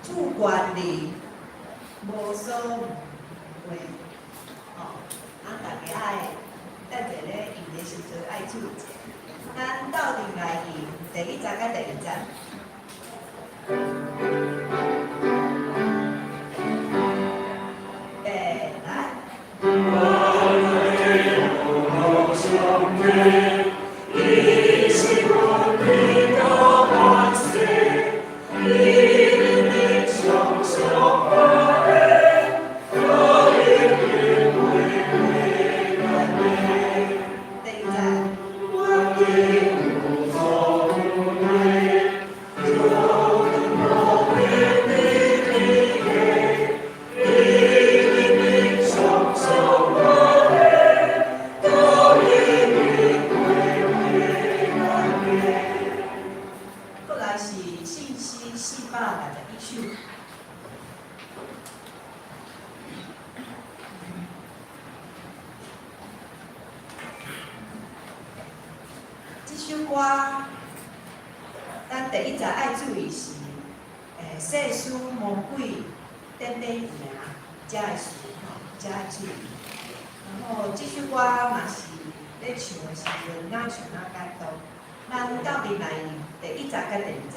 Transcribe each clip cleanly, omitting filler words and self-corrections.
主观哩，无所谓，大家爱等者咧用的时阵爱注意者。咱斗阵来用第一集甲第二集。这首歌，咱第一集爱注意是，世事魔鬼点点赢，才会输，才会注意。然后这首歌嘛是咧唱的时阵，哪唱哪解读。咱斗阵来用第一集甲第二集。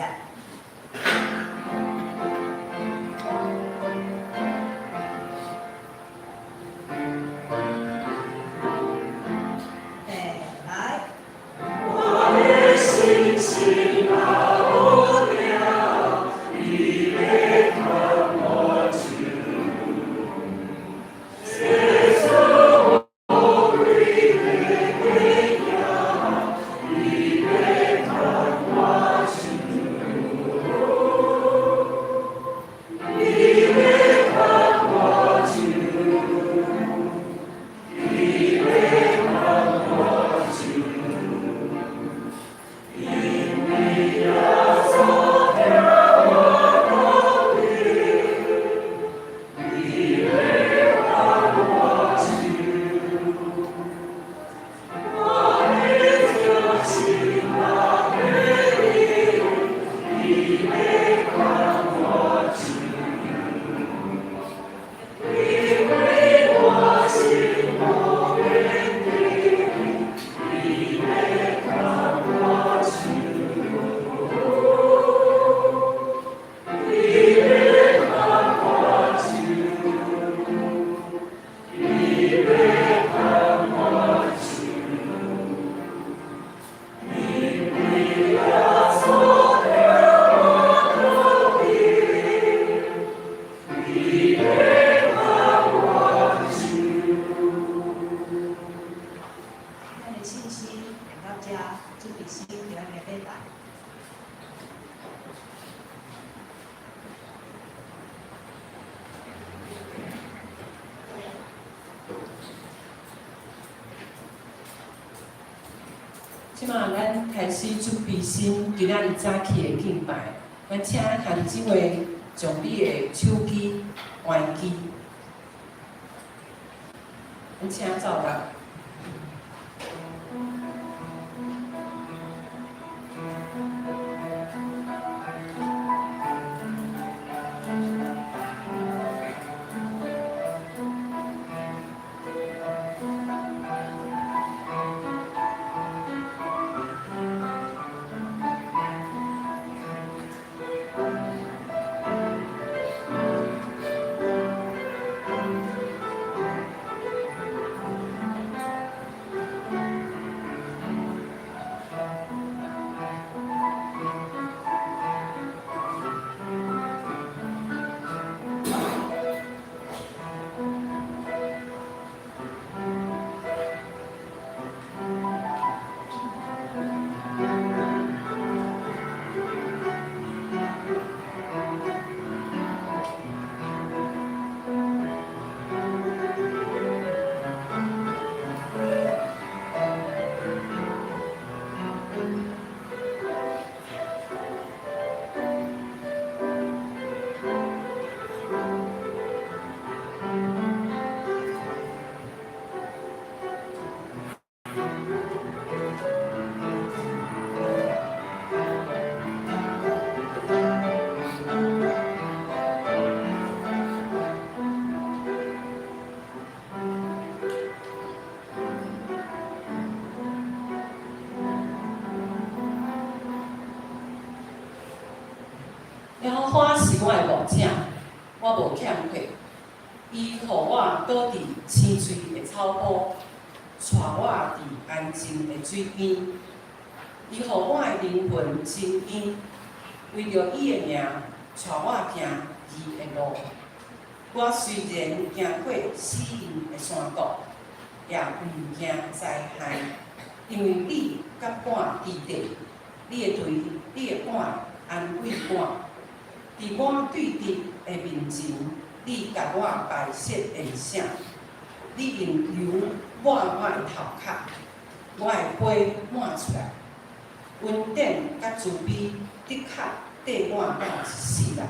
即马咱开始准备心，今仔日早起的敬拜，咱请韩姊妹将你的手机关机，咱请走啦。耶和华是我的牧者，我无欠缺。伊互我倒伫青翠的草坡，带我伫安静的水边。伊互我的灵魂真安，为着伊的名，带我行伊的路。我虽然行过死荫的山谷，也毋惊灾害，因为你甲我伫地，你的腿、你的腕安慰我。伫我对敌的面前，你甲我摆设宴请，你用油抹我的头壳，我的杯满出来。恩典甲慈悲的确缀我到一世人，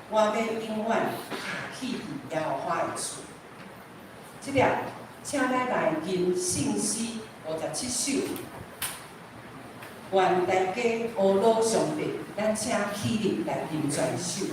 我要永远徛起伫耶和华的厝。即粒，请咱来吟圣诗57首。愿大家阿老上帝，咱请起立来吟全首。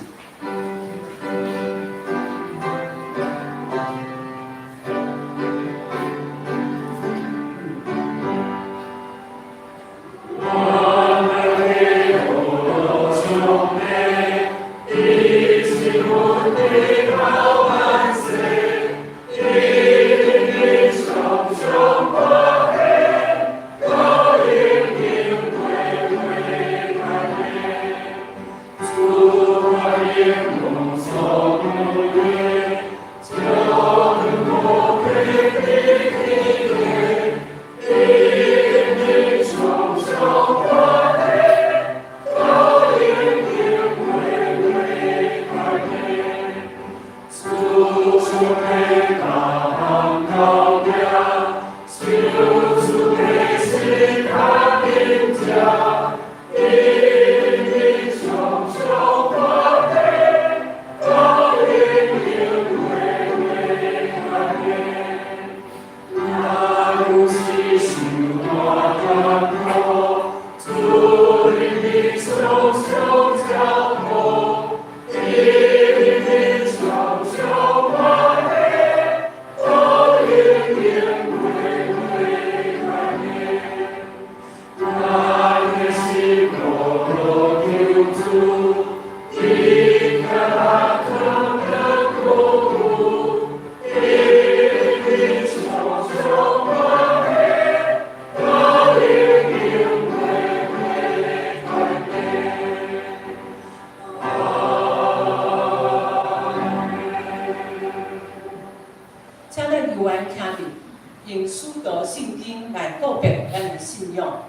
用许多圣经来告别咱的信仰。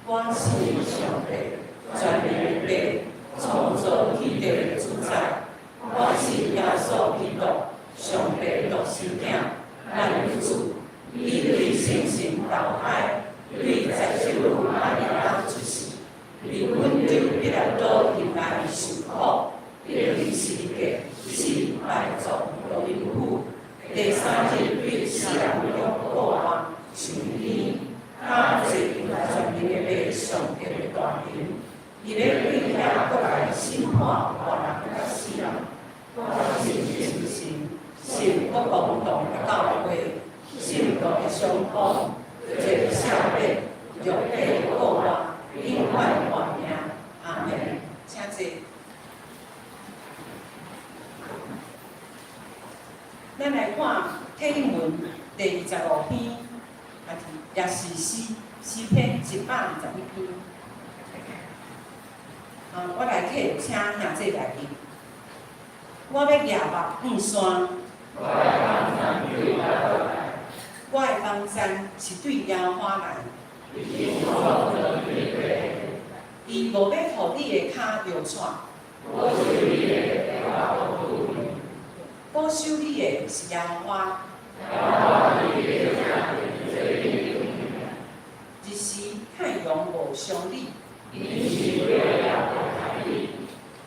我是上帝，全能的帝，创造天地的主宰。我是耶稣基督，上帝独生子，咱的主。伊对圣神投海，对在世路玛利亚出世，为阮着必来到人来受苦，被十字架死埋葬落阴府。第三日对世人中过完上天，他做全能的上帝的大名，伊咧对遐过来审判活人甲死人。我信圣神，信我共同的教会，信徒的相帮，做孝弟，肉体过活，永远活命。阿门。请坐。咱来看体文第25篇，也是诗篇121篇。我来替请兄姐来念。我要夜目向山，我的帮山是对耶和华来。伊无要互你的脚摇喘。保守你的是耶和华。日时太阳无伤你。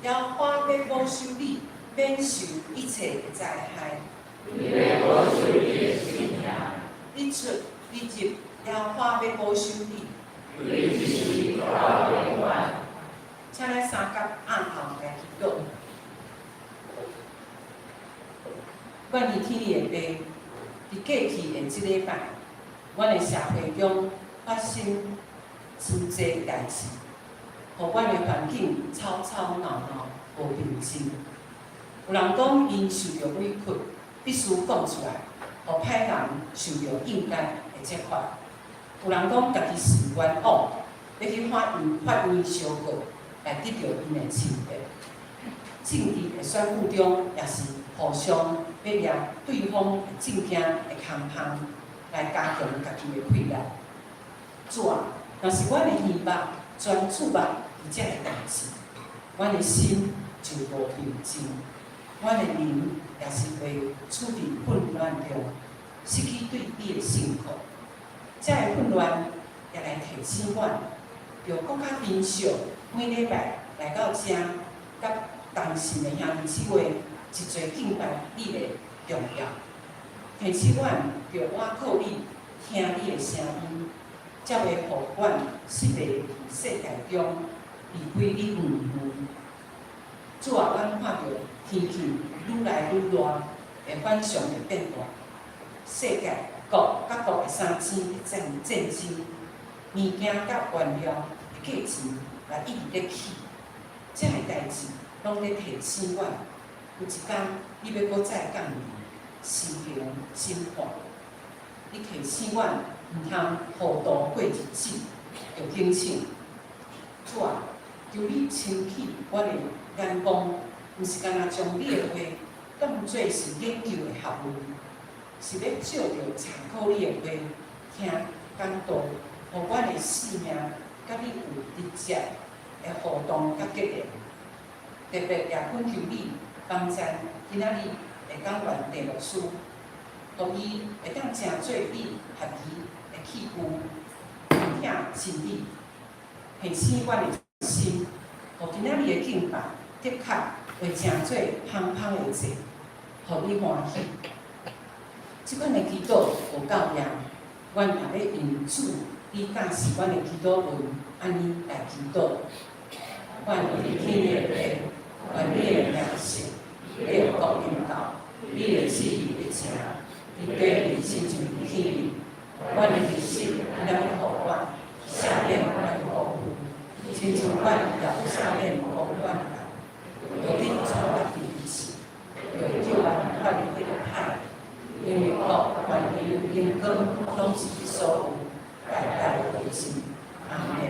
耶和华要保守你，免受一切的灾害。你出你入，耶和华要保守你。请咱三角按头来祈祷。阮伫天父的爸，伫过去的即礼拜，阮的社会中发生真侪代志，互阮的环境吵吵闹闹，无平静。有人讲因受着委屈，必须讲出来，互歹人受着应该的责罚。有人讲家己是冤枉，要去法院相告，来得到因的清白。政治的选举中，也是互相要掠对方的证件的空项，来加强家己的配合。怎？若是阮的耳目专注目伫遮个代志，阮的心就无平静，阮的灵也是会处伫混乱中，失去对你的信靠。遮个混乱也来提醒阮，要更较珍惜每礼拜来到遮，甲同信的兄弟姊妹一齊敬拜你的重要。提醒阮要倚靠你，听你的声音。才会互阮失迷伫世界中离开你远远。主啊，阮看到天气愈来愈热，会反常的变化，世界各国的三星的战争，物件甲原料的价钱也一直咧起，这个代志拢咧提醒阮，有一天你要搁再降临，施行审判。你提醒阮，毋通糊涂过日子，要警醒。主啊，求你清起阮的眼光，毋是干那将你的话当作是研究的学问，是要照着参考你的话听讲道，互阮的性命甲你有直接的互动甲结连。特别也恳求你帮助今仔日会讲完地牧师，互伊会当成做你合宜的器具，听真理，提醒阮的心，互今仔日的敬拜的确会成做香香的祭，互你欢喜。即款的祈祷有够量，阮也要用主你教示阮的祈祷文安尼来祈祷。阮的天的父，愿你的名声，你的国领导，你的旨意会成，伫地里亲像天里。阮的日子，咱互阮赦免阮的过犯，亲像阮也赦免过阮人。有你做我的日子，有救阮阮的迄个歹，因为国、权力、荣光，拢是你所有，代代为真。阿门。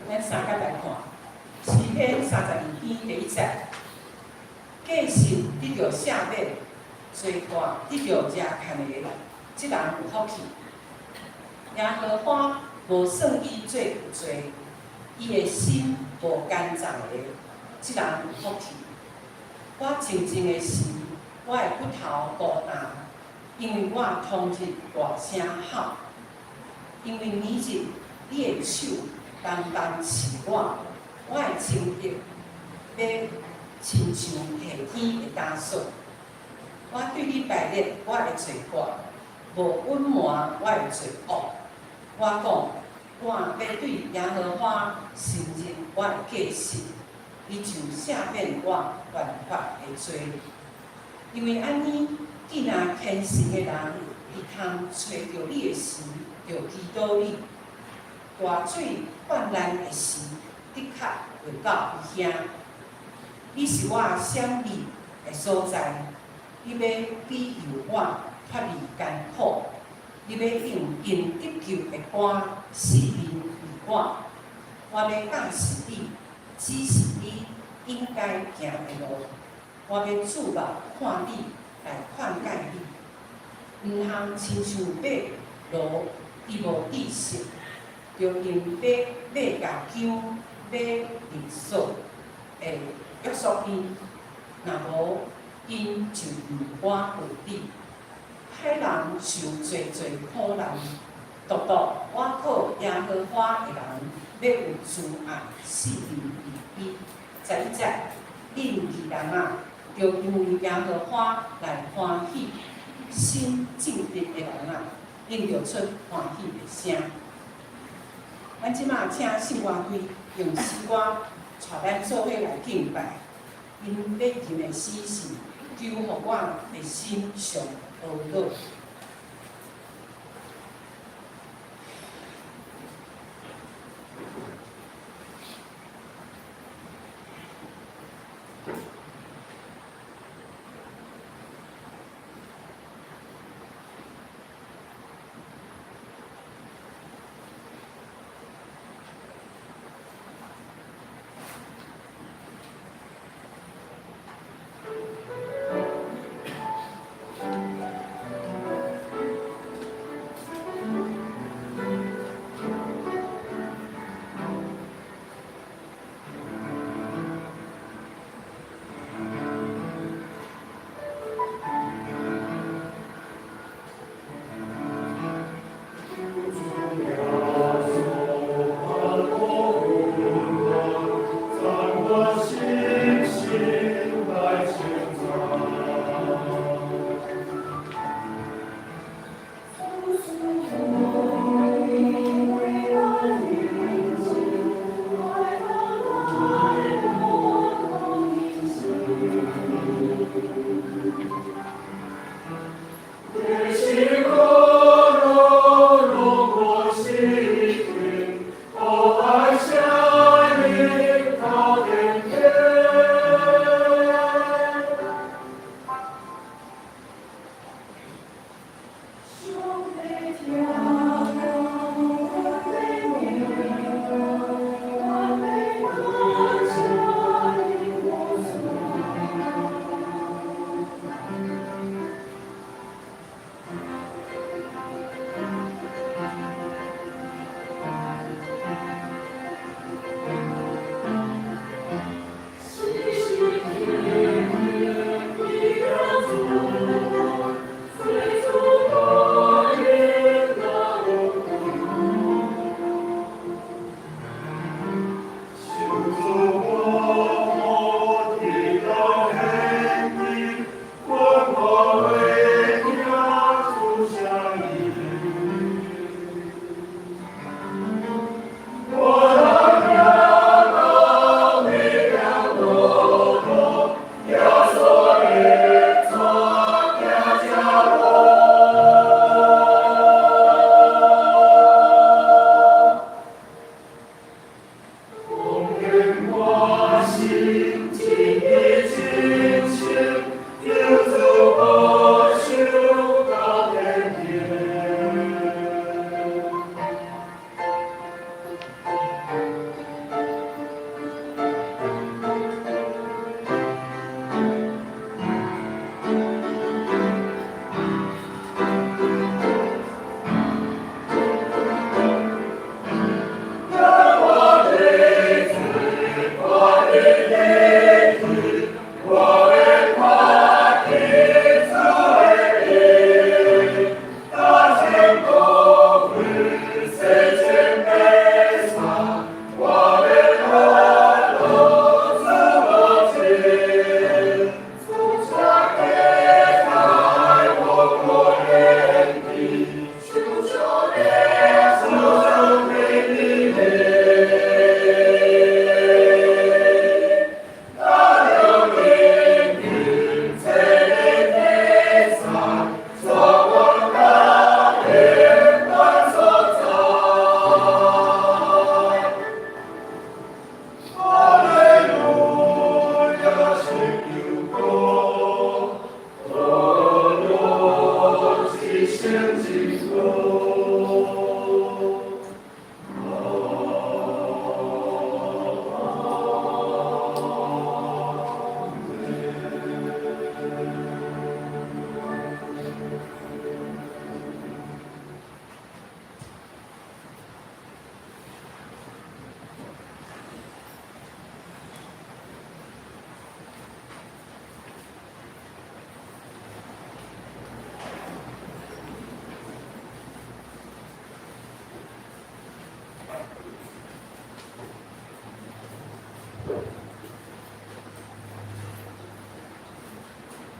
咱三甲来看，诗篇32篇第1节，过信得着赦免，罪过得着遮牵的，即人有福气。耶和华无算伊做有罪，伊的心无干燥的，即人有福气。我静静的时，我的骨头孤单，因为我通日大声喊，因为明日你的手单单是我，我的情敌要亲像下天的打扫。我对你排列我的罪过，无隐瞒我的罪恶。我讲，我要对耶和华承认我的过失，伊就赦免我犯法的罪。因为安尼，既然虔诚的人，伊通找着你的时，就祈祷你。大水泛滥的时，的确会到伊遐。你是我闪避的所在，你要庇佑我脱离艰苦，你要用因得救的歌示明于我。我要教示你，指示你应该行的路。我要注目看你，来劝诫你。毋通亲像马骡，伊无知识，着用马甲姜、马铃薯会约束伊，若无因就毋我为止。歹人受侪苦难，独我靠耶和华的人，要有慈爱，四面如一。11节，恁义人啊，着因为耶和华来欢喜，心正直的人啊，恁着出欢喜的声。咱即马请圣歌队用诗歌带咱做伙来敬拜，因要吟的诗是求互我的心上懊恼。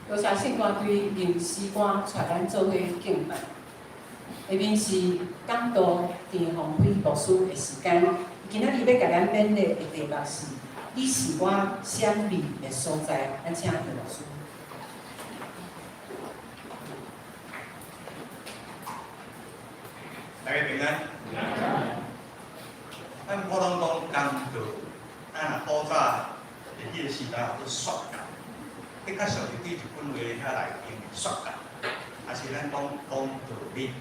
多谢圣官对吟诗歌带咱做伙敬拜。下面是讲道田鸿辉牧师的时间，今仔日要甲咱勉励的题目是：你是我闪避的所在。咱请田牧师。大家平安。咱普通讲工作，咱古早的迄个时代叫做雪工，迄较属于对日本话遐内面的雪工，也是咱讲道理。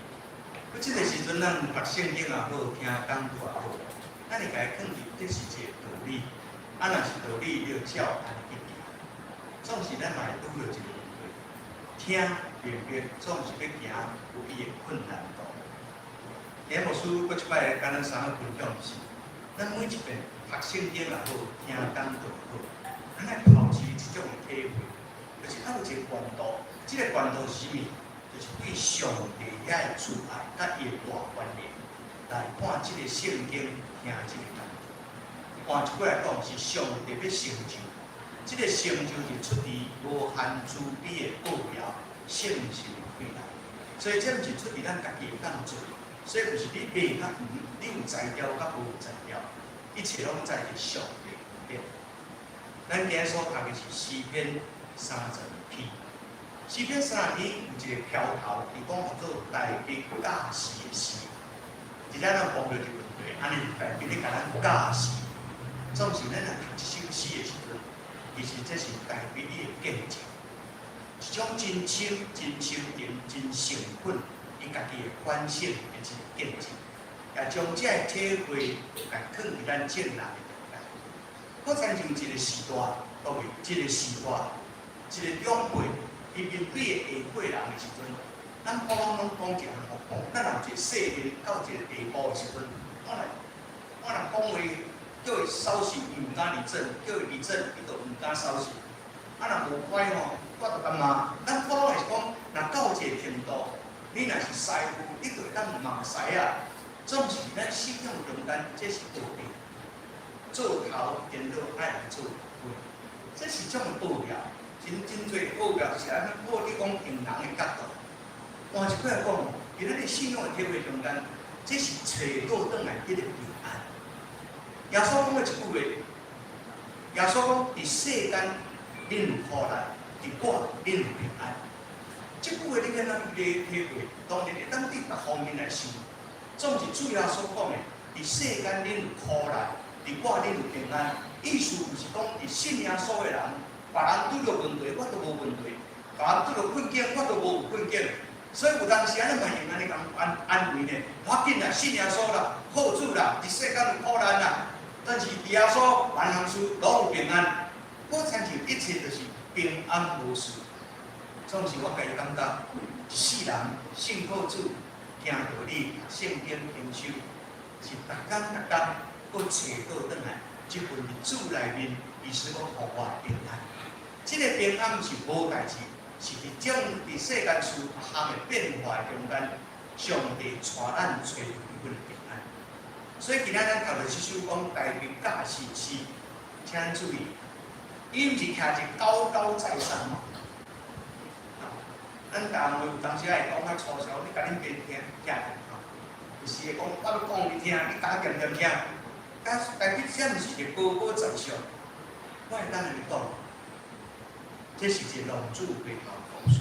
佮即个时阵，咱读圣经也好，听讲道也好，咱会甲伊肯定这是一个道理。若是道理，要照安去行。总是咱嘛会拄着一个问题，听明白，总是要行有伊的困难度。田牧师搁一摆甲咱三个分享是，咱每一遍读圣经也好，听讲道也好，咱来保持一种体会，就是咱有一个源头。这个源头是啥物？就是对上帝遐的慈爱，甲伊的大观念来看这个圣经，听这个讲。换一句来讲，是上帝要成就，这个成就就出自无限慈悲的奥妙，圣神归来。所以这毋是出自咱家己会当做，所以就是你卖甲鱼，你有材料甲无材料，一切拢在于上帝里面。咱今日所读的是诗篇30篇。诗篇30篇有一个标头，伊讲叫做大笔假诗的诗。真正咱碰到一个问题，安尼大笔咧甲咱假诗，总是咱来读一首诗的时阵，其实这是大笔伊的见证，一种真深、真深沉、真诚恳，伊家己的反省的一个见证，也将这个体会来放伫咱正人的中间。我参像一个时代，各位，一个时代，一个长辈。伊面对的下辈人的时阵，咱普通拢讲一项服务。咱若一个细年到一个地步的时阵，我若讲话叫伊守信，伊毋敢立正；叫伊立正，伊就毋敢守信。若无歹吼，我就感觉，咱普通来讲，若到一个程度，你若是师傅，你就会当骂师啊。总是咱信仰中间，这是道理。做头颠倒爱来做尾，这是种道理。真侪奥妙，就是安尼。我你讲用人的角度，换一句来讲，今仔日信仰的体会中间，这是找倒转来一个平安。耶稣讲过一句话，耶稣讲：伫世间恁有苦难，伫我恁有平安。这句话你敢若体会，当然会当伫各方面来想。总是主耶稣讲的：伫世间恁有苦难，伫我恁有平安。意思就是讲，伫信耶稣的人。别人拄着问题，我都无问题；别人拄着困境，我都无有困境。所以有当时安尼嘛用安尼讲安慰呢，我紧啦，信耶稣啦，好主啦，伫世间有苦难啦，但是耶稣万行事拢有平安。我相信一切就是平安无事。总是我家己感觉，一世人信靠主，听道理，圣经灵修，是逐工，搁找倒转来，即份主内面，伊是讲互我平安。这个平安是无代志，是伫种伫世间事项的变化中间，上帝带咱找到一份平安。所以今仔咱读到这首讲大笔假诗诗，请咱注意，伊毋是徛一高高在上嘛。咱台湾有当时爱讲较粗糙，你甲恁边听听吼，就是会讲我要讲你听，你打点点听。但大笔这毋是一个高高在上，我会当安尼讲。这是一个龙主背头故事。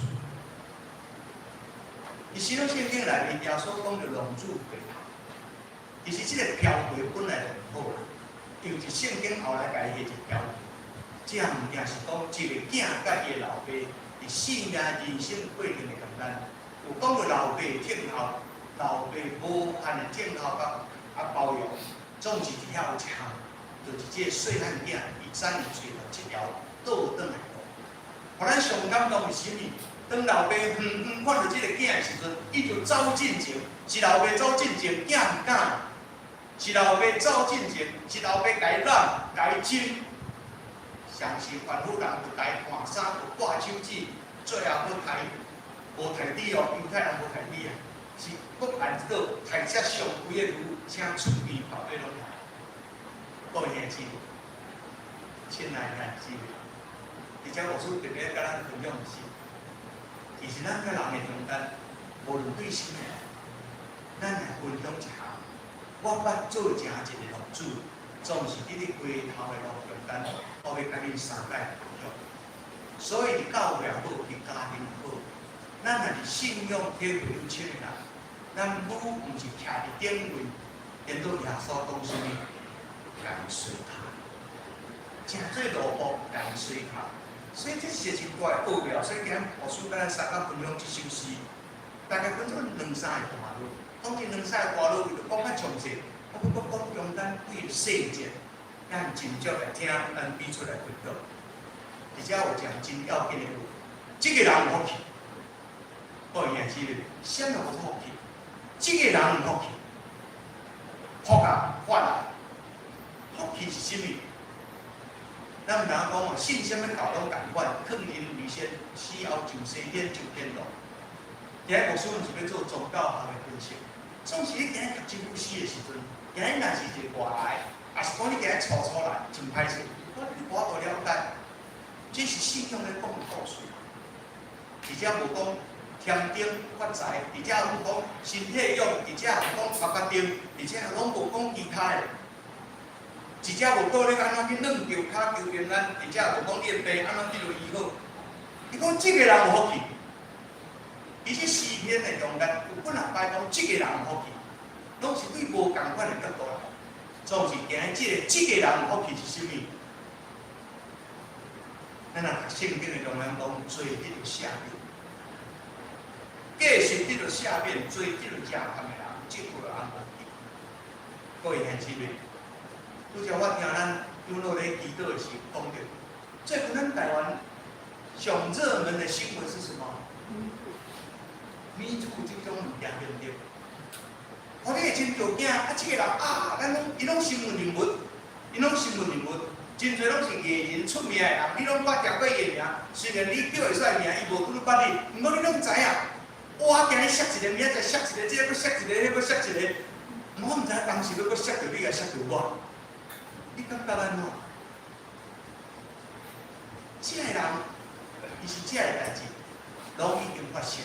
伫新约圣经内面，耶稣讲着龙主背头，其实这个标题本来就唔好啦，因为是圣经后来改写一个标题。这项物件是讲一个囝甲伊的老爸伫四命人生过程的中间，有讲着老爸听候，老爸无限的听候甲包容，总是伫遐有一项，就是这个细汉囝伊早年找到一条倒转来。互咱上感动的是物？当老爸远看到这个囝的时阵，伊就走进前，是老爸走进前，囝毋敢，是老爸走进前，是老爸甲伊揽、甲伊亲。上时凡夫人就甲伊换衫，就挂手指，最后要抬，无抬底哦，犹太人无抬底啊，是各按这个台下上贵的路，请厝边跑对拢来，各位兄弟，亲爱的姊妹，而且我说特别甲咱分享的是，其实咱甲人的中间，无论对什么，咱来分享一下。我捌做正一个牧主，总是伫咧回头的路中间，我要甲恁三界分享。所以伫教会也好，伫家庭也好，咱若是信仰体会有深的人，咱母毋是徛伫顶位，见到耶稣讲什么，跟随他，正做路步跟随他。所以这是真大的奥妙。所以今日牧师甲咱三个分享一首诗，大概分做两三个段落。当然，两三个段落就讲较详细，我要讲中间几个细节，咱真足来听，咱比出来分享。而且有一项真要紧的话，这个人有福气，各位兄弟，什么有福气？这个人有福气，福啊发来，福气是什么？咱唔通讲哦，信什么道拢共款，劝人为先，死后上西天上天堂。今日牧师是要做宗教学的分析，总是你今日读这首诗的时阵，今日若是一个外来，也是讲你今日初来，真歹势，我无法度了解，这是信仰咧讲的故事，而且无讲添丁发财，而且有讲身体用，而且有讲头壳丁，而且拢无讲其他的。一只无道你安怎去软着脚求平安，而且无讲你的病安怎去医好。伊讲这个人有福气，伊这诗篇的中间有本来摆讲这个人有福气，拢是对无共款的角度来。总是今日这个人有福气是啥物？咱若读圣经的中间讲，做得着赦免，继续得着赦免，做得着正统的人，这个人福气。各位兄姊妹。拄则我听咱长老咧祈祷的时讲着，最近咱台湾上热门的新闻是什么？Me Too这种物件对不对？我你会真着惊，这个人咱伊拢新闻人物，伊拢新闻人物，真侪拢是艺人出名的人，你拢捌听过伊名，虽然你叫会出来名，伊无拄捌你，毋过你拢知影。哇，今日摔一个，明仔载摔一个，这个搁摔一个，迄个摔一个，我毋知当时要搁摔着你，甲摔着我。你感觉安怎？这个人，伊是这个代志，拢已经发生。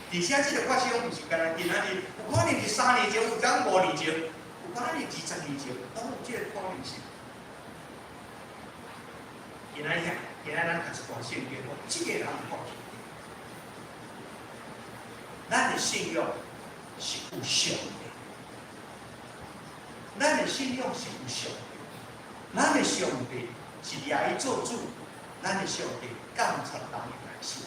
而且这个发生毋是干那今仔日，有可能是3年前，有可能5年前，有可能20年前，都有这个可能性。今仔咱读一段圣经，这个人有福气。咱的信仰是有上的。咱的信仰是有上帝，咱的上帝是掠伊做主，咱的上帝监察人的内心。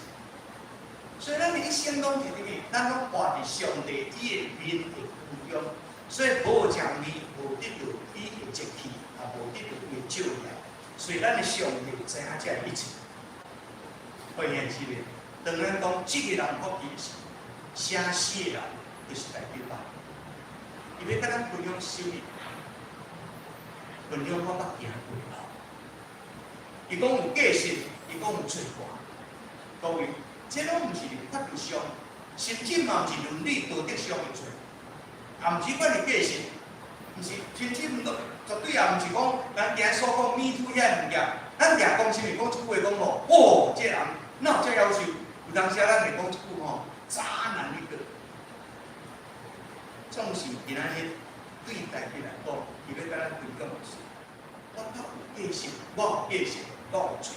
所以咱的一生拢是啥物？咱拢活伫上帝伊的面的附中，所以无讲义，无得到伊的节气，也无得到伊的照耀。所以咱的上帝知影这一切。会兄姊妹，当然讲这个人福气是写诗的人，就是代表咱。伊要甲咱分享什么？分享我捌行过路，伊讲有继续，伊讲有做歌，各位，这拢毋是法律上，甚至嘛毋是伦理道德上的罪，也毋是法律继续，毋是，甚至毋绝对也毋是讲咱今日所讲Me Too遐物件，咱掠讲啥物？讲一句话讲吼，哇，这人哪有这要求？有当时咱会讲一句吼，渣男一个，总是今仔日。对大家来讲，伊要甲咱分享的是，我较有继续，我有继续，我有做，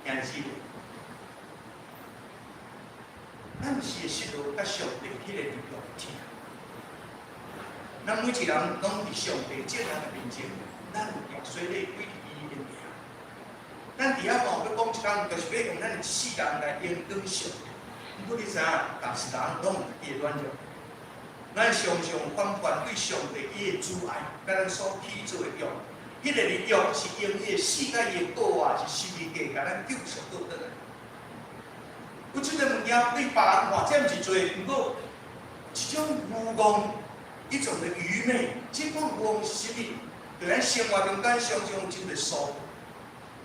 兄姊妹，咱是实路甲上帝迄个力量听。咱每一人拢伫上帝这人的面前，咱有耶稣咧归伊的名。咱伫遐吼要讲一项，就是要用咱的世人来应跟上帝。毋过你知影，但是人拢有伊的软弱。咱常常反对上帝伊的阻碍，甲咱所起做的用，迄个力量是用伊的死甲伊的道啊，是十字架，甲咱救赎倒转来。有即个物件对别人看这毋是罪，毋过一种愚妄，一种的愚昧。这种愚妄是啥物？在咱生活中间常常有真侪疏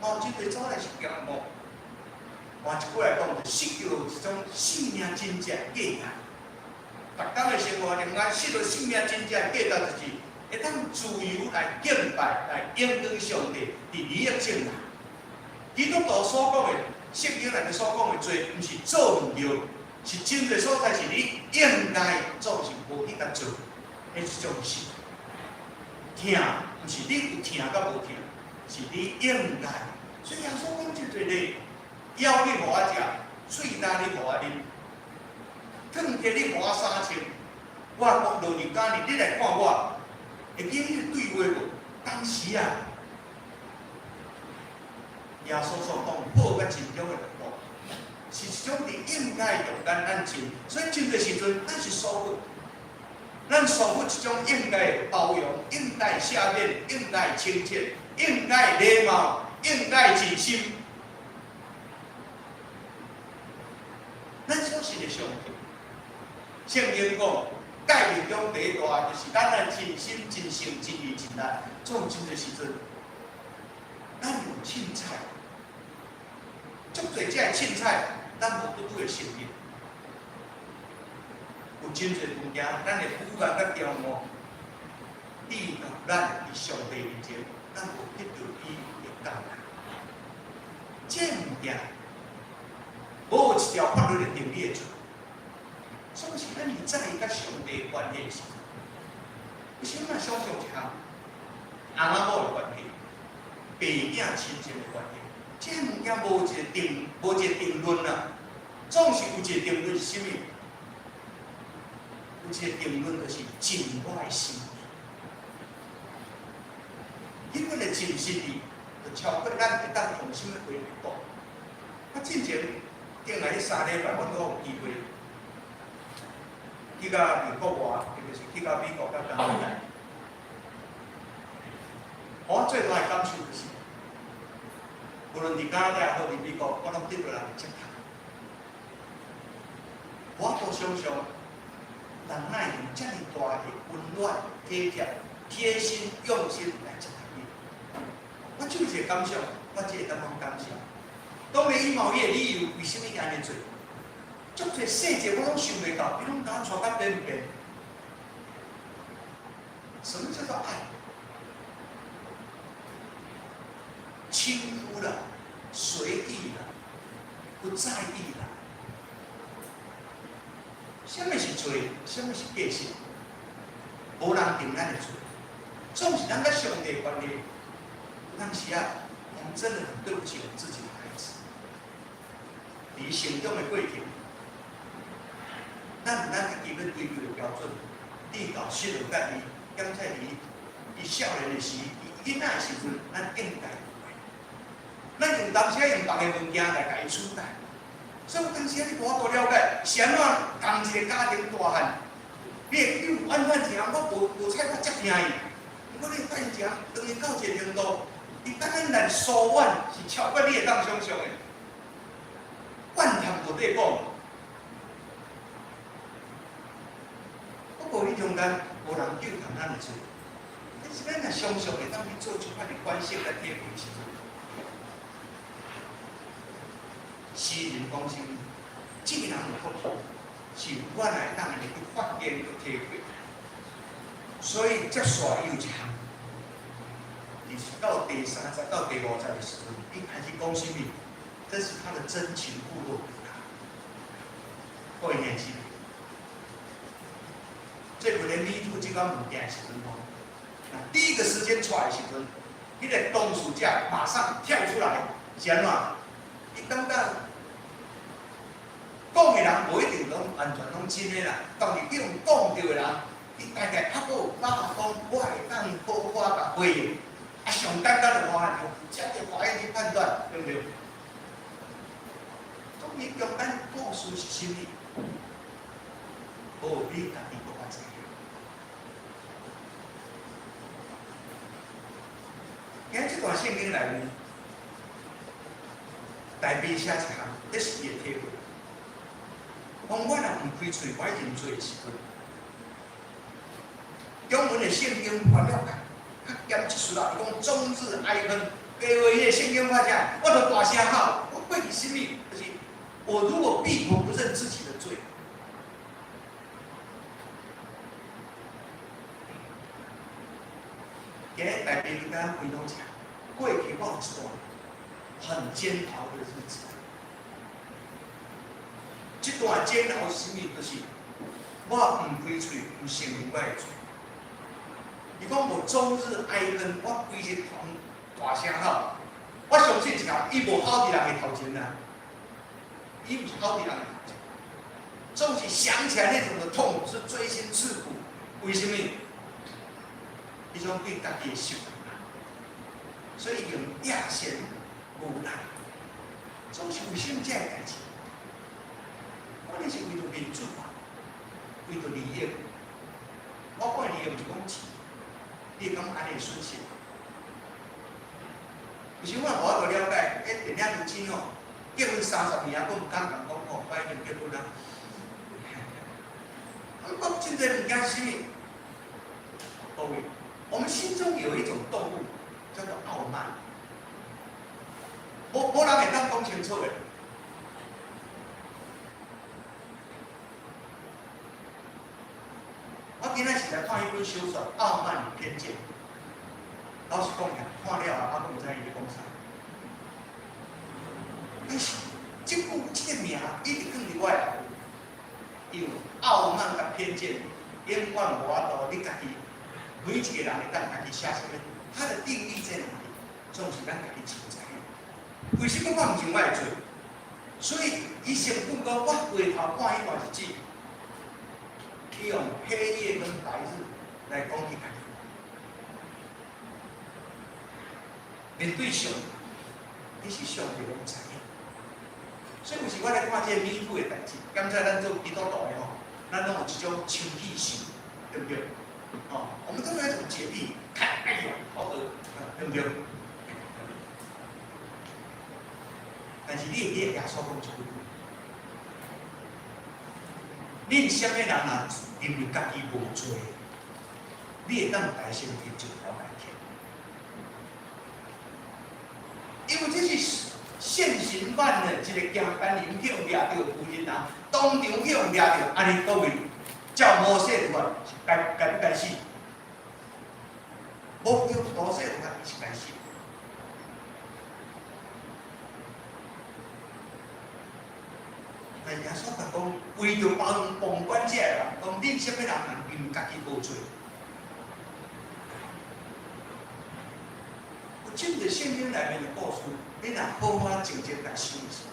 忽，真侪走来是行误。换一句来讲，就失去一种性命真正价值。逐天的生活中间，失去性命真正价值，就是会当自由来敬拜、来仰望上帝伫你的正内。基督徒所讲的，圣经内面所讲的做，毋是做毋着，是真侪所在是你应该做，是无去甲做，迄一种事。疼，毋是你有疼甲无疼，是你应该。所以耶稣讲真侪咧，腰你互我食，喙干你互我啉，汤给你互我三千，我落日假日你来看我，会记你对话无？当时啊，耶稣所讲好甲真中的道，是一种你应该用咱真，所以真侪时阵，咱是疏忽。咱疏忽一种应该包容、应该赦免、应该亲切、应该礼貌、应该尽心。咱所信的上帝，圣经讲，诫命中第一大就是咱来尽心、尽性、尽意、尽力做真的时阵，咱有凊彩，足侪只的凊彩，咱无拄拄的适应。有真侪物件，咱的腐烂甲骄傲，抵到咱伫上帝面前，咱无得到伊的教导。这物件，无有一条法律的定理出。所以是咱在意甲上帝的关系时，你先若想象一下，阿妈某的关系，爸囝亲情的关系，这物件无一个定论啊，总是有一个定论是啥物？有一个定论就是尽我的心意，因为的尽心意，就超过咱会当用心的话来讲。我之前顶来迄3礼拜，阮都有机会去到国外，特别是去到美国甲加拿大。我最大的感受就是，无论伫加拿大或伫美国，我拢得到人接纳。我无想象。人哪会用遮尔大的温暖、体贴、贴心、用心来接纳你？我就一个感想，我只会当讲感谢。当然，伊嘛有伊的理由，为什么安尼做？足侪细节我拢想袂到，伊拢甲我带到边边。什么叫做爱？轻忽了，随意了，不在意了。什么是罪？什么是过失？无人定咱的罪，总是咱甲上帝的关系。有当时啊，我们真的很对不起我们自己的孩子。伫成长的过程，咱基本对佢的标准，你到适合甲伊，刚才伊少年的时，伊囡仔的时阵，咱应该有的。咱用当时用别个物件来甲伊取代。所以当时你我多了解，是安怎同一个家庭大汉，你晚饭时我无菜，我接听伊。如果你饭时当伊到一个程度，伊等咱来疏远是超过你会当想象的。怨叹无底讲，我无你中间无人救谈咱的罪，但是咱若常常会当去做出款的关系来体会时阵。诗人讲什么？这个人有福气，是我来当你去发现、去体会。所以接下来有一项，就是到第30到第50的时候，伊开始讲什么？这是他的真情部落给他。各位年轻人，这不连 Me Too 这个物件的时阵那第一个时间出来的时阵，那个当事者马上跳出来，是安怎？伊感觉讲的人无一定拢完全拢真的啦，当然用讲着的人，伊大概较好把讲我会当好好甲回应，啊上简单的话就只个法院去判断，对不对？总之，中间故事是什么？无你家己个发知。今这段圣经内面，大悲写一项，这是伊的体会。讲我若唔开嘴，我认罪的时阵，中文的圣经翻了较严一丝啦，伊讲终日哀恨，白话迄个圣经发啥？我著大声吼，我过去什么？就是我如果闭口不认自己的罪，今日大家跟咱回头讲，过去我有一段很煎熬的日子。这段煎熬是什么？就是我唔开嘴，唔承认我的罪。伊讲我终日哀恨，我规日大声吼。我相信一条，伊无跑伫人的头前啊，伊唔是跑伫人的头前，总是想起来那种的痛是锥心刺骨。为什么？伊种对家己的习惯，所以用亚贤无奈，总是为什么这个代志？我那是为着民主嘛，为着利益。我讲利益唔是讲钱，你讲安尼顺心。有时我无法度了解，电影如今哦，结婚30年啊，都唔敢讲哦，我已经结婚啦。我真正唔敢信。各位，我们心中有一种动物叫做傲慢，无人会当讲清楚的。我今仔是来看一本小说《傲慢与偏见》。老实讲，看了啊，我都唔知伊咧讲啥。但是，这个名一直放伫我的脑，因为傲慢甲偏见，永远无法度你家己，每一个人会当家己写出来，它的定义在哪里？总是咱家己清楚。为什么我唔认我的罪？所以，伊成本讲我回头看迄段日子，伊用黑夜跟白日来讲伊家己。面对上，你是上帝拢知影。所以有时我来看这个Me Too的代志，刚才咱做基督徒的吼，咱拢有一种求异性，对不对？哦，我们都有一种洁癖，看，哎呦，好恶，对不对？但是你耶稣讲一句，恁什么人啊，因为家己无罪，你会当大声去就条来听。因为这是现行版的一个强奸淫去掠到妇人人，当场去掠到，安尼各位，照摩西律法是该不该死？无叫摩西律法是该死。但耶稣讲，为着旁观者人，讲恁什么人因为家己无罪。真的圣经里面的故事，你若好好静静来想一想，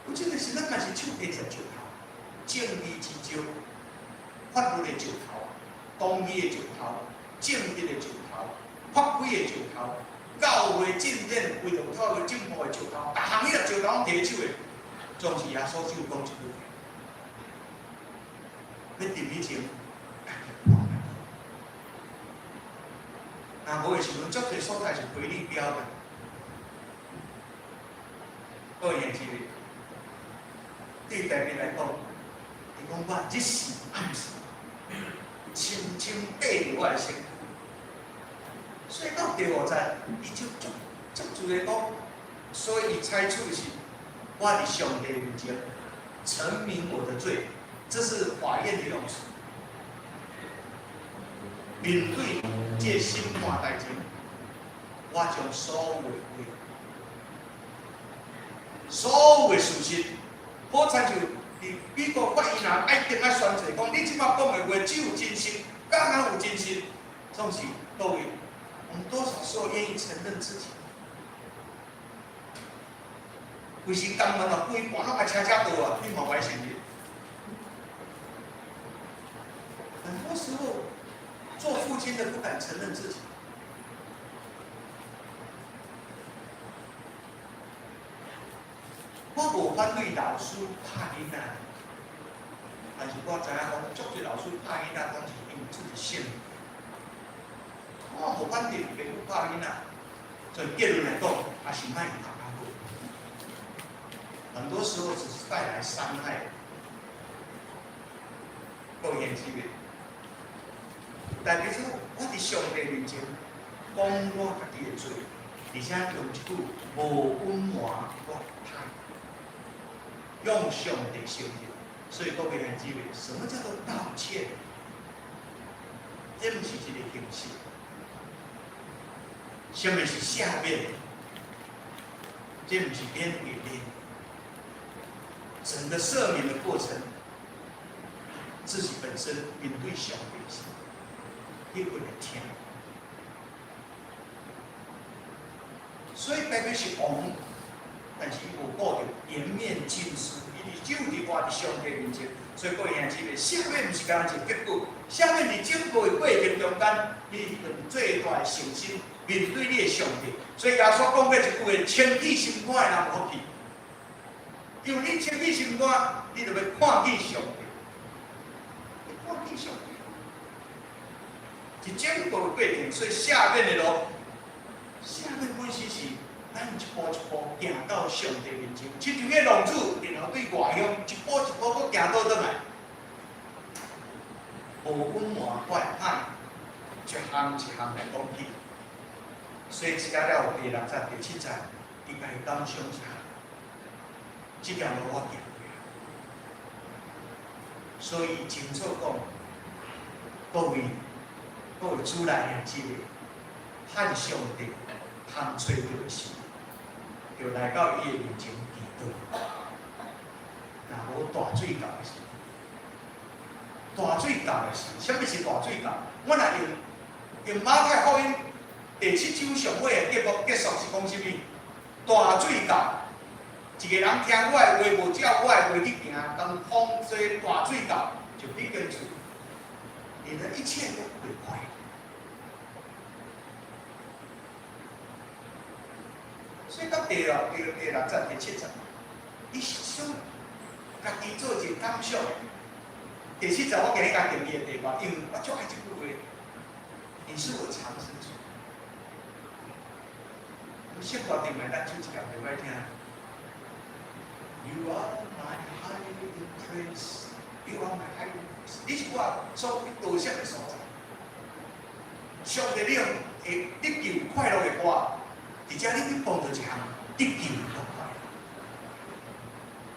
有真的是咱嘛是手边食石头，正义之石，法律的石头，公义的石头，正义的石头，法规的石头，教会正典为着透过政府的石头，逐项迄个石头摕手的，总是耶稣就讲一句：，你伫以前。那无的时阵，足侪所在是回力标的。各位兄弟，对台面来讲，伊讲我日时暗时，深深爬入我的身躯。所以到第5节，伊就足注的讲，所以伊采取的是我伫上帝面前陈明我的罪，这是法院的用词。面对这审判代志，我将所有的所有的事实，好亲像伫美国法院啊，爱定爱宣誓讲，你即摆讲的话只有真心，刚刚有真心，总是各位，我们多少时候愿意承认自己？规身工门啊，规半拢爱车道啊，你嘛不爱承认。很多时候。做父亲的不敢承认自己，我无反对老师拍囡仔，但是我知影讲，足侪老师拍囡仔，拢是因为自己羡慕。我无反对父母拍囡仔，所以结论来讲，也是卖拍较好。很多时候只是带来伤害。各位兄弟。但其实我伫上帝面前讲我家己的罪，而且用一句无温柔我拍。用上帝相信。所以各位弟兄姊妹，什么叫做道歉？这不是一个形式，什么是赦免？这不是免给免。整个赦免的过程，自己本身面对上帝时，一个人听。所以白白是王，但是有顾着颜面尽失，因为就伫我伫上帝面前。所以各位兄姊妹，赦免不是单单一个结果，赦免伫整个的过程中间，你一份最大的诚心面对你的上帝。所以耶稣讲过一句话：清气心肝的人无福气。因为你清气心肝，你就要看见上帝，你看见上帝，一整个的过程。所以赦免的路，赦免本身是咱一步一步行到上帝面前，亲像迄浪子，然后对外乡一步一步搁行倒转来，无温换怪歹，一项一项来讲起。所以写了第6章、第7章，伊家己感想一下，这条路我行过。所以清楚讲，各位主内兄姊妹，盼上帝通找到的时，就来到伊的面前祈祷。若无大水到的时，大水到的时，什么是大水到？我若用马太福音第7章上尾的结束是讲什么？大水到，一个人听我的话，无照我的话去行，当风吹大水到，就必跟住，你的一切都会坏。所以到第6章、第7章，你是想家己做一个感想。第7章我今日甲定义的地方，因为我最爱这句话，你是我藏身处。先决定买咱就一条袂歹听。You are my hiding place. You are my hiding place. 你是我所多想的所在。上帝你用会得救快乐的我，而且你去帮助一项得救的快乐。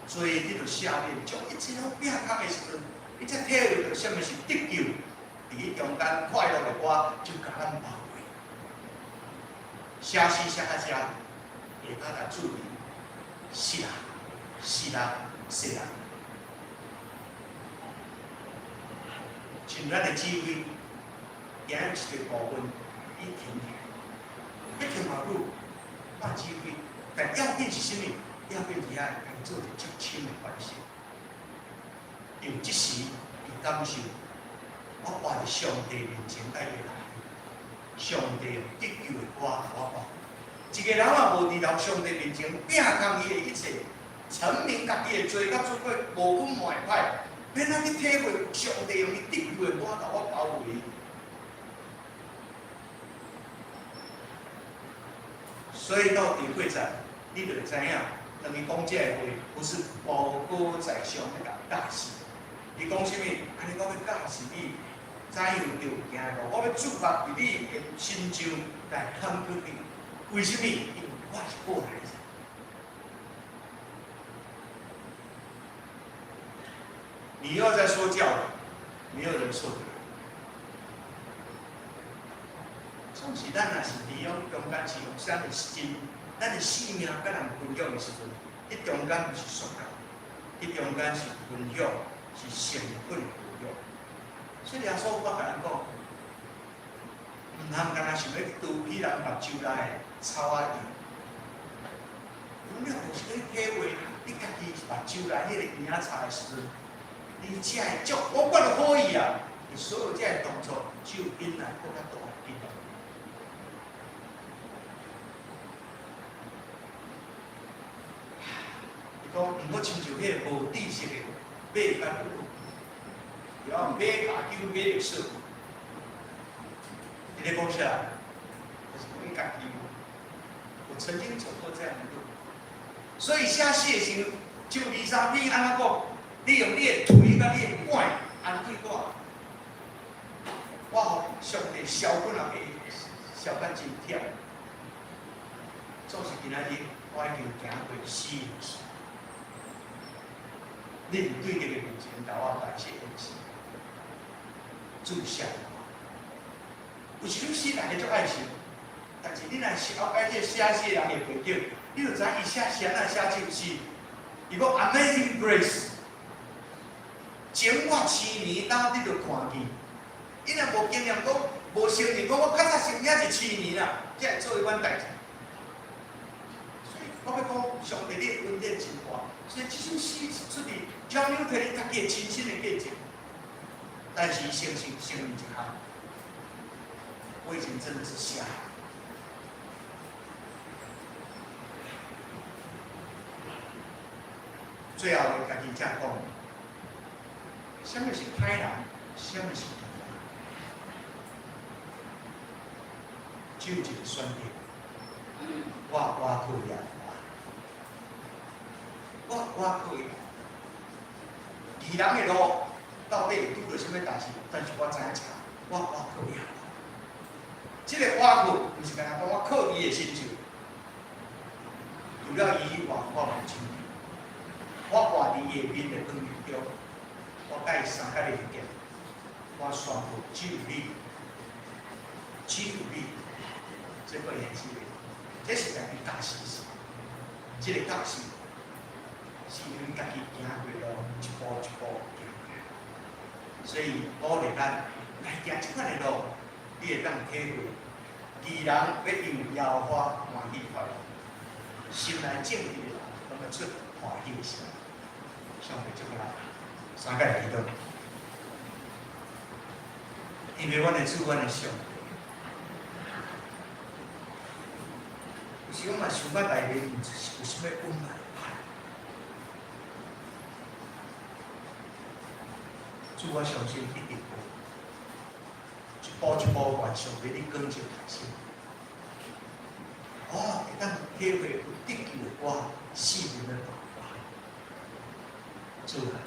所以你就下面将一切拢拼空的时阵，你才体会到什么是得救。伫伊中间快乐的我，就甲咱包围。写诗写到遮，会甲咱注意，是啦，是啦，是啦。像咱的智慧，今日一个部分，伊停起来，要停偌久，看智慧，但要紧是啥物？要紧是爱做一接亲的关系。因为即时，伊感受，我活伫上帝面前爱来。上帝用得救的我保。一个人啊，无伫到上帝面前拼空伊的一切，陈明家己的罪，甲做过无分坏歹，免咱去体会上帝用伊得救的我包围。所以到第8章，你就会知影，当伊讲这个话，不是高高在上那个大事。伊讲啥物？安尼讲要教示你。怎样着行路？我要祝福伫你的心上来坎坷你。为什么？因为我是过来人。你要在说教，没有人受得了。总是咱若是利用中间是用啥物心，咱的性命甲人分享的时阵，迄中间不是说教，迄中间是分享，是成本分享。所以耶稣我甲咱讲，毋通干那想要拄起人目睭内的草仔叶，你若无是去体会你家己目睭内迄个叶仔菜的时阵，你才会足，我觉得可以啊。你所有这动作，就因来更较大力量。伊讲，毋过亲像迄个无知识的马甲牛。然后马甲丢马就死，你在讲啥？我是讲家己。我曾经走过这样的路，所以写诗的时候，就23你安怎讲？你用你的腿甲你的腕安对我，我互上帝烧本来会烧甲真忝。总是今仔日我已经行过4年。你对这个目前甲我感谢的是注下。有时你写人个足爱写，但是你若是后摆这写人的背景，你就知伊写哪写就是伊讲 Amazing Grace。前我7年当你就看见，伊若无经验讲无承认讲我较早成也是7年啦，才会做一款代志。所以我要讲上帝你的恩典真大，所以这首诗是出自教牛摕你家己的亲身的见证，但是伊承认一项，我以前真的是瞎。最后家己才讲。什么是歹人？什么是恶人？只有一个选择，我可以啊，我可以。义人的路到底会拄到什么代志？但是我知影一下，我可以啊。这个我可，不是干那讲我靠伊的成就，除了伊以外，我无成就。我活伫伊的面的光明中。我甲伊相甲连结，我宣布只有你，这个也是，这是家己教示是，这个教示是恁家己行过路，一步一步行过。所以鼓励咱来行这款的路，你会当体会，义人要因耶和华欢喜快乐，心内正直的人，拢要出欢喜的声。上帝祝福咱。3个祈祷，因为阮的主，阮的上帝，有时我嘛想捌内面有啥物温暖派。主，我相信一定会，一步一步完成俾你更新提升。会当体会有得救我世人的办法。主啊！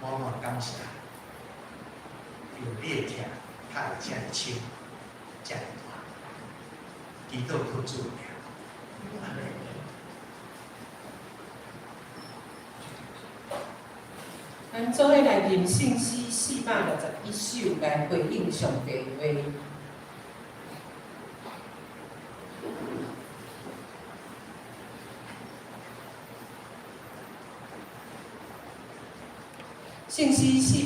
我感谢，有你的听，他会这样轻，这样大，祈祷靠主名。咱做伙来念信息461首来回应上帝的话。信息461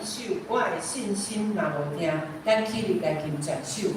首，我的信心若无听，咱起立来吟10首。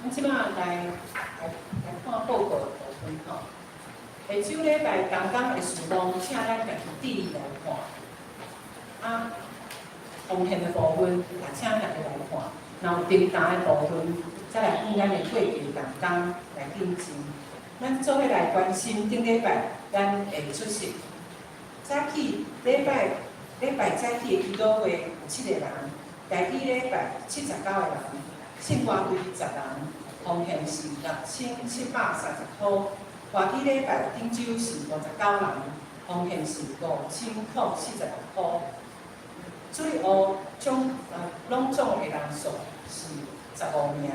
咱即摆来看报告的部分吼。下周礼拜同工的事项，请咱家己注意来看。啊，奉献的部分，也请大家来看。然后订单的部分，再来按咱的会议同工来进行。咱做伙来关心顶礼拜咱会出席。早起礼拜早起的祈祷会有7个人，家己礼拜79个人，信华队10人，奉献是6730箍。外地礼拜顶周是59人，奉献是5046箍。水湖拢总的人数是15名。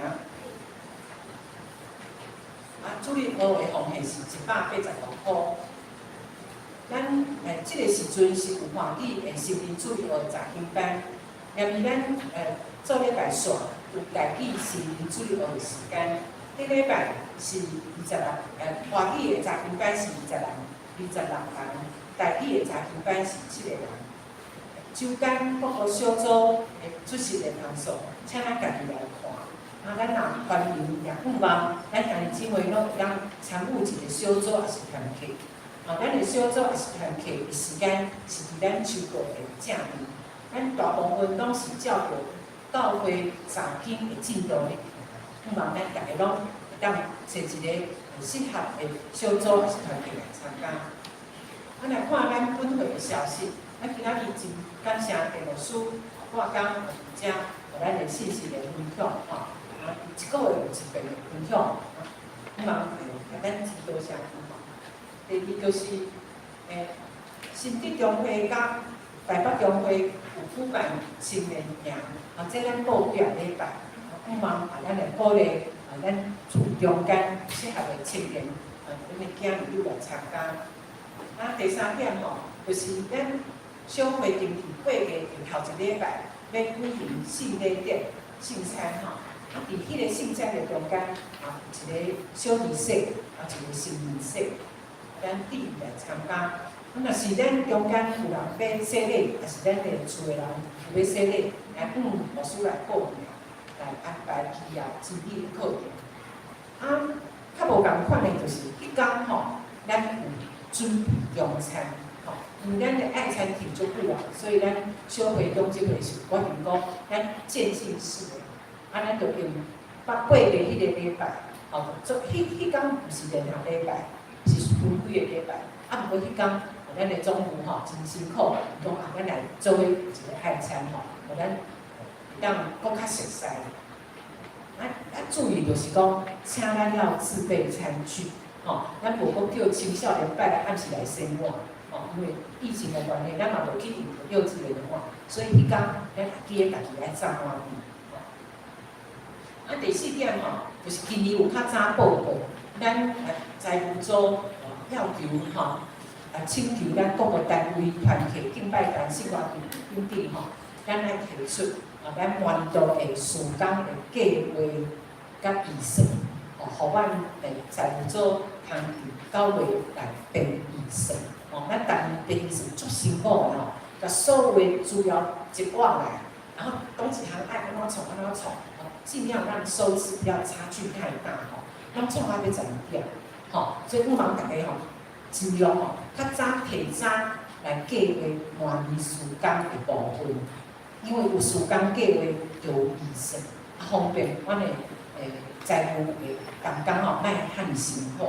水湖的奉献是185箍。咱即个时阵是有华语的心灵水湖的查经班，因为咱做礼拜线有家己心灵水湖的时间。顶礼拜是华语的查经班是26人，台语的查经班是7个人。周间各个小组的出席的人数，请咱家己来看。咱若欢迎也盼望咱兄弟姊妹拢会当参与一个小组也是团契。咱的小组也是团契的时间是伫咱秋过的正面。咱大部分拢是照顾教会查经的进度的。盼望咱大家拢会当找一个适合的小组也是团契来参加。来看咱本会的消息。今仔日真感谢陈老师挂工伫遮，互咱的信息的分享吼。一个月有一遍的分享，希望咱真多谢分享。第二就是新竹中会甲台北中会有举办新年营，这咱报表礼拜，希望咱来鼓励咱厝中间适合的青年，因为囝儿女来参加。第三点吼，就是咱小会定期8月的头一礼拜要举行圣礼节、圣餐吼。伫迄个圣餐的中间，一个小仪式，一个新仪式，咱弟弟来参加。若是咱中间有人要洗礼，也是咱的厝的人有要洗礼，来老师来报名，来安排以后之类的课程。较无共款的就是迄天吼，咱有准备用餐。因为咱的爱餐厅足久啊，所以咱小会中即个是决定讲，咱渐进式的，咱就用8月迄个礼拜，做迄天毋是连续礼拜，是分几个礼拜。毋过迄天，咱的总务真辛苦，讲咱来做伙一个爱餐互咱会当更较熟悉。注意就是讲，请咱要自备餐具，咱无讲叫青少年拜来暗时来洗碗。因为疫情的关系，咱嘛无去订幼稚园的碗，所以迄天咱记得家己来送碗面。第4点就是今年有较早报告，咱财务组要求请求咱各个单位团契敬拜单生活顶顶咱来提出咱年度的事工的计划甲预算，互阮财务组通伫9月来编预算。咱逐年编预算足辛苦的甲所有的资料一挂来，然后东一项爱安怎创，尽量让收支不要差距太大咱创要12点，所以希望大家尽量较早提早来计划年事工的部分，因为有事工计划就有预算，方便阮的财务的同工莫遐辛苦。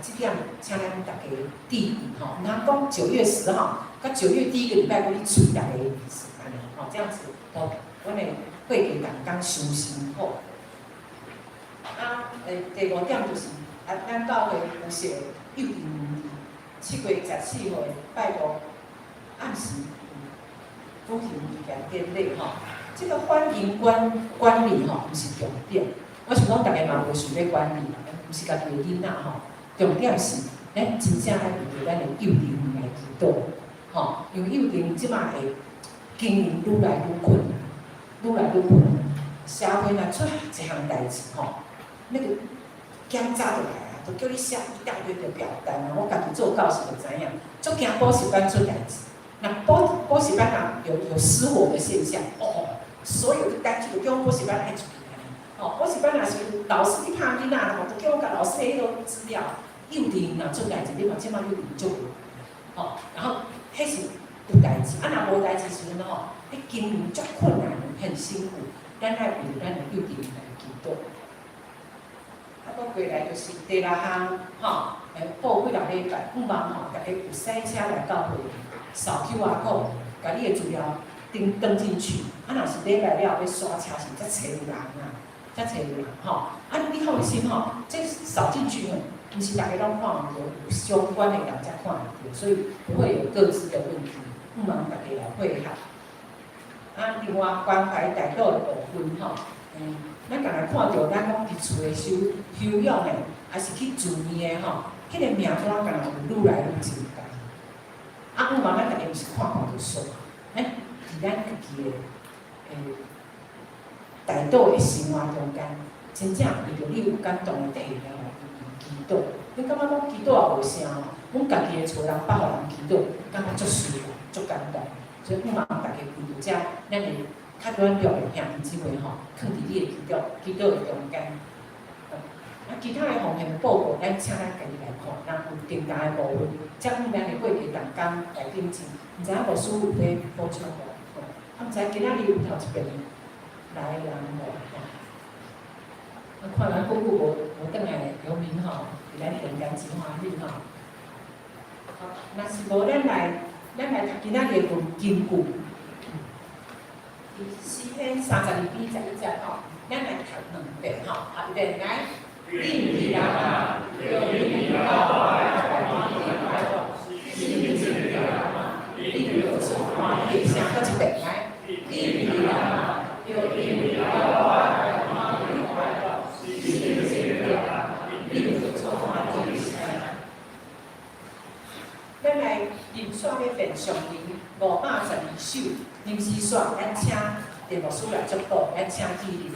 这点请咱大家注意毋通讲9月10号，甲9月第1个礼拜，去催大家的意思安尼这样子，阮的会计同工伤辛苦。第5点就是咱教会有设幼稚园7月14号拜五暗时举行一个典礼这个欢迎管理毋是重点。我想讲大家嘛袂想要管理，毋是家己的囡仔重点是，咱真正爱为着咱的幼稚园来祈祷，因为幼稚园即摆的经营愈来愈困难，社会若出一项代志那个检查就来就叫你写一大堆的表单我家己做教师就知影，足惊补习班出代志。那补习班有失火的现象，所有的单据都叫补习班爱处理哦，我是班若是有老师去拍囡仔吼，就叫我甲老师的迄个资料，幼稚园若出代志，你看即摆幼稚园做，哦，然后迄是有代志，啊若无代志时阵吼，迄经营足困难，很辛苦，咱爱为咱的幼稚园来祈祷。啊，我过来就是第六项，吼，报几6礼拜，不忙吼，大家有驶车来教会，扫 QR code， 甲你的资料登进去，啊，若是礼拜了要刷车时，才找有人啊。才找有人吼，啊！你放心吼，这扫进去吼，不是大家拢看唔到，有相关的人才看得到，所以不会有各自的问题，不忙大家来配合。啊，另外关怀代祷的部分吼，咱共来看到咱讲伫厝的修养的，还是去住院的吼，迄个名单共来有愈来愈增加。啊，不忙咱大家毋是看就算，伫咱家己的代祷的生活中间，真正为着你有感动的地方祈祷。你感觉讲祈祷也无啥吼，阮家己的厝人8互人祈祷，感觉足舒服、足感动。所以希望大家为着遮咱的较软弱的兄弟姊妹吼，放伫你的祈祷的中间。啊，其他的奉献报告，咱请咱家己来看，若有重大的部分，则阮咱的过去同工来顶进，毋知影无师傅要补充无？啊，毋知今仔日有头一遍来人无？啊，看咱久久无转来游民吼，伫咱人间真欢喜吼。若是无咱来读今仔日份金句，诗篇32篇11节吼，咱来读2遍吼，合遍来。利利拉玛，有利拉玛，利利拉玛，利利拉玛，下个一遍来，利利拉玛，有利拉玛，利利拉玛，咱来临选咧变上年522首，临时选，咱请题目书来作答，咱请记录。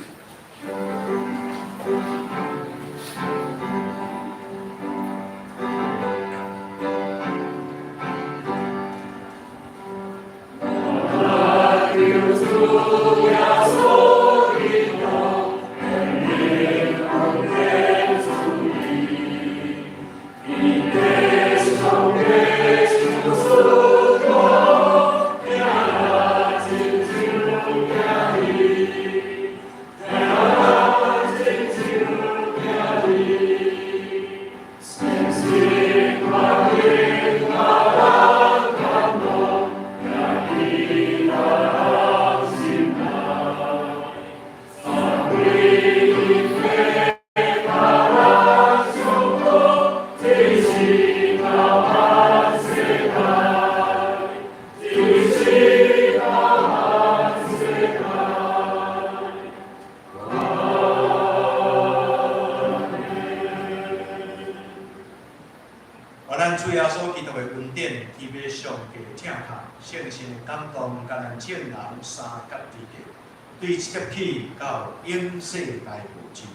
对接起到永世来无尽。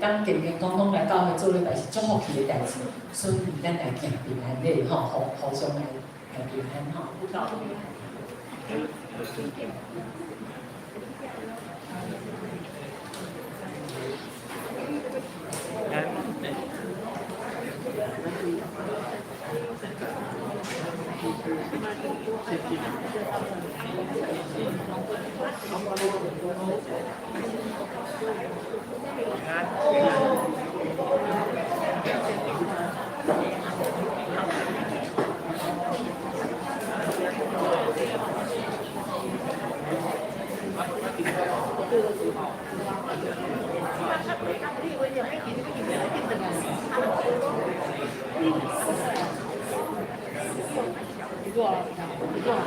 当健健康康来教会做咧代志，足福气的代志，所以咱来行平安礼吼，互相来行平安吼，不到平安。Hãy subscribe cho kênh Ghiền Mì Gõ để không bỏ lỡ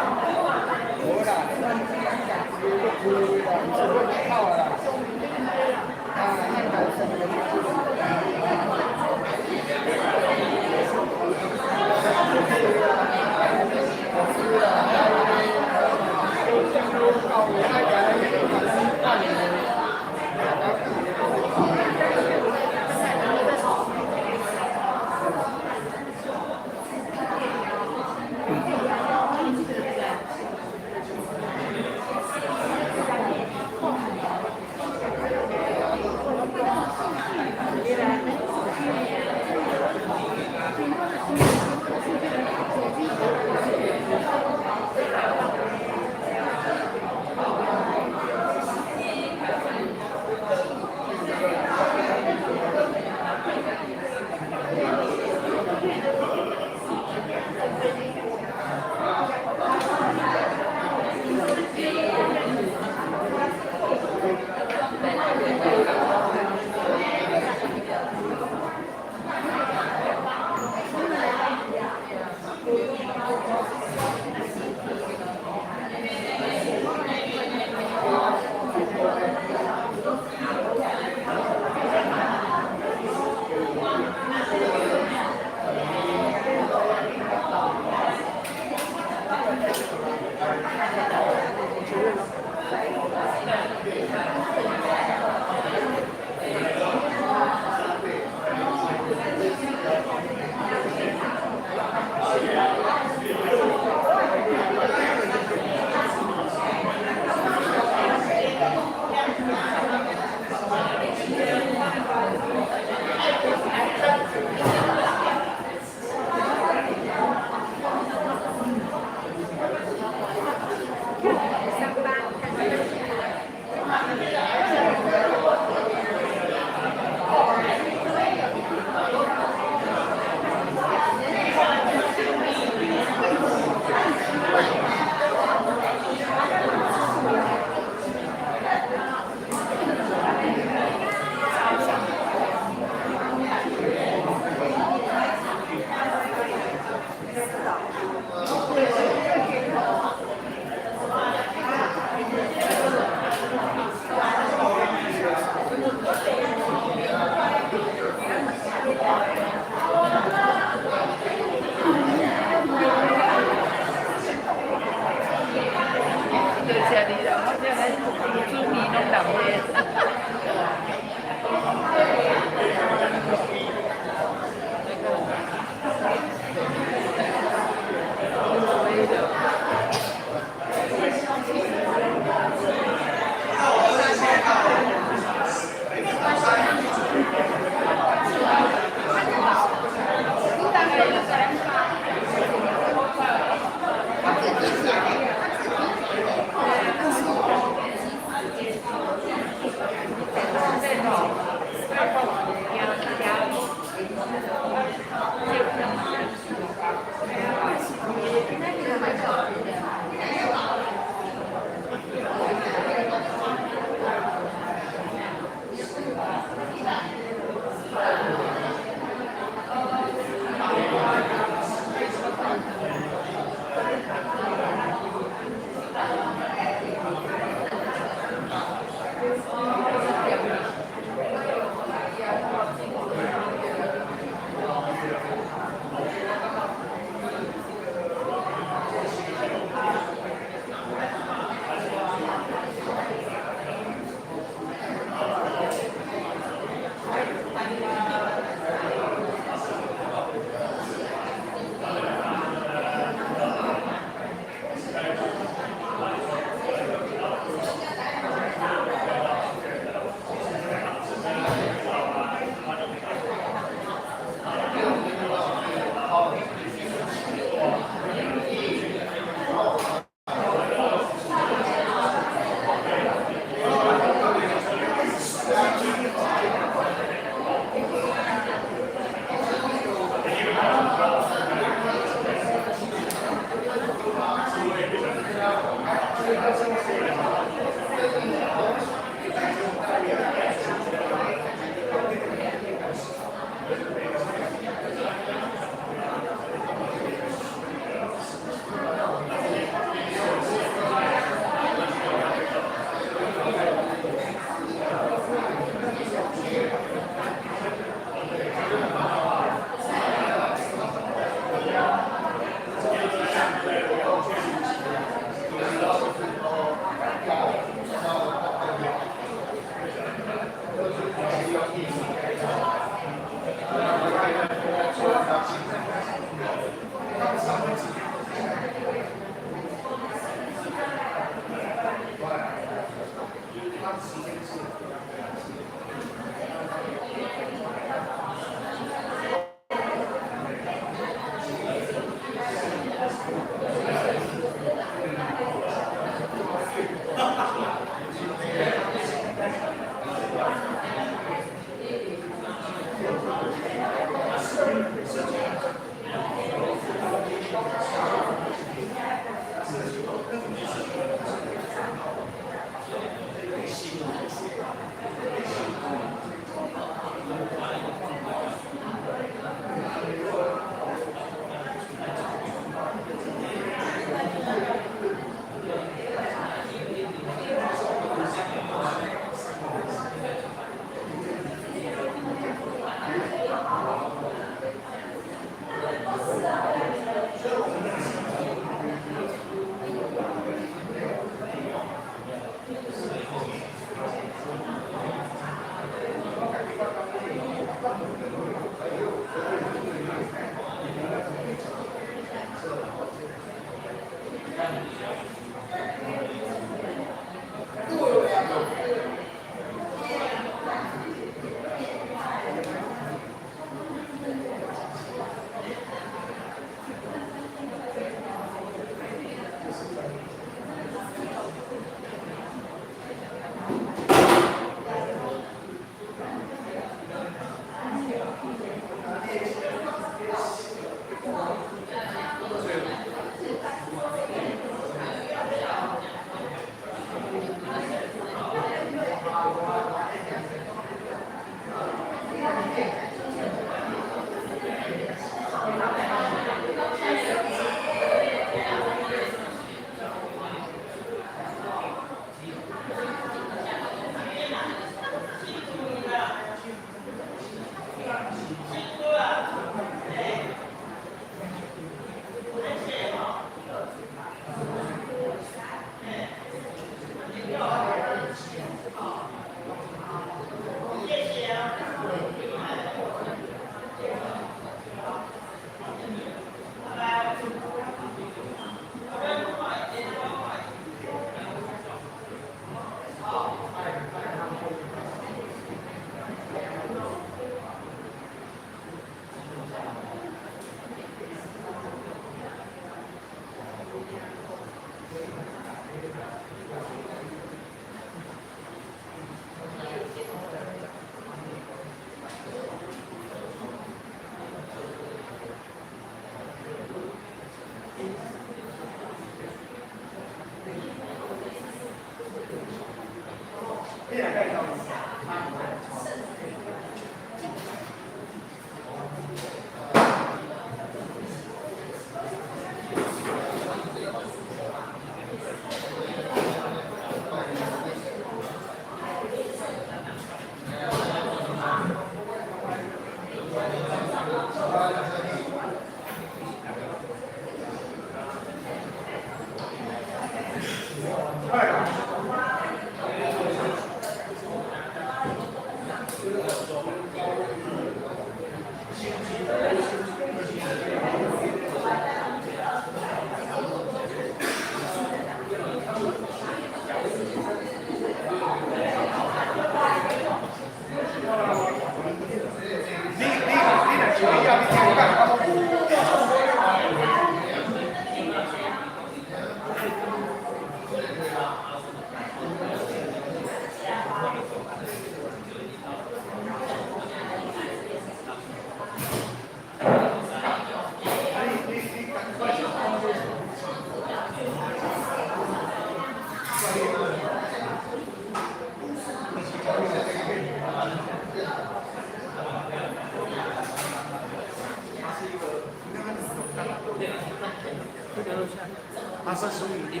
他是属于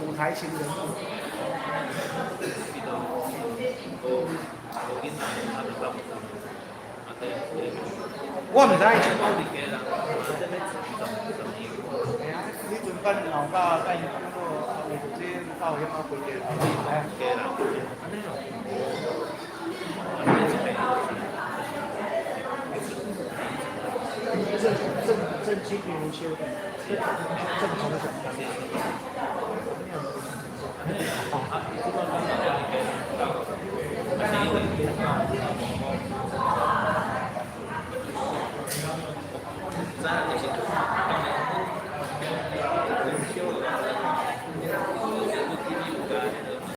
舞台型人物。我唔知。你准跟老大跟那个这到什么回去？正气比如修的，正常的讲。在那些。